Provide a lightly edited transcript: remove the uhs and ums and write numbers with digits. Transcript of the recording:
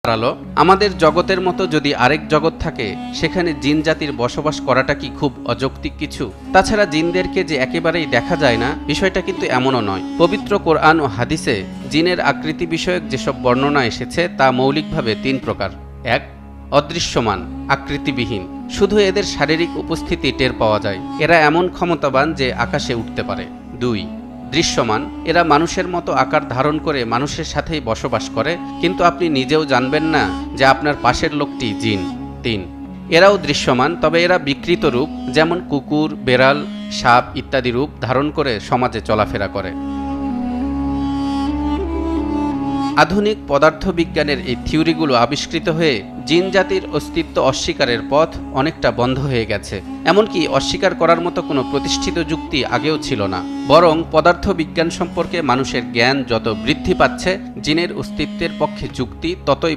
দাঁড়ালো, আমাদের জগতের মতো যদি আরেক জগৎ থাকে, সেখানে জিন জাতির বসবাস করাটা কি খুব অযৌক্তিক কিছু? তাছাড়া জিনদেরকে যে একেবারেই দেখা যায় না, বিষয়টা কিন্তু এমনও নয়। পবিত্র কোরআন ও হাদিসে জিনের আকৃতি বিষয়ক যেসব বর্ণনা এসেছে তা মৌলিকভাবে ৩ প্রকার। ১. অদৃশ্যমান, আকৃতিবিহীন, শুধু এদের শারীরিক উপস্থিতি টের পাওয়া যায়। এরা এমন ক্ষমতাবান যে আকাশে উঠতে পারে। ২. দৃশ্যমান, এরা মানুষের মতো আকার ধারণ করে মানুষের সাথেই বসবাস করে, কিন্তু আপনি নিজেও জানবেন না যে আপনার পাশের লোকটি জিন। ৩. এরাও দৃশ্যমান, তবে এরা বিকৃত রূপ, যেমন কুকুর, বেড়াল, সাপ ইত্যাদি রূপ ধারণ করে সমাজে চলাফেরা করে। আধুনিক পদার্থবিজ্ঞানের এই থিওরিগুলো আবিষ্কৃত হয়ে জিন জাতির অস্তিত্ব অস্বীকারের পথ অনেকটা বন্ধ হয়ে গেছে। এমনকি অস্বীকার করার মতো কোনো প্রতিষ্ঠিত যুক্তি আগেও ছিল না। বরং পদার্থবিজ্ঞান সম্পর্কে মানুষের জ্ঞান যত বৃদ্ধি পাচ্ছে, জিনের অস্তিত্বের পক্ষে যুক্তি ততই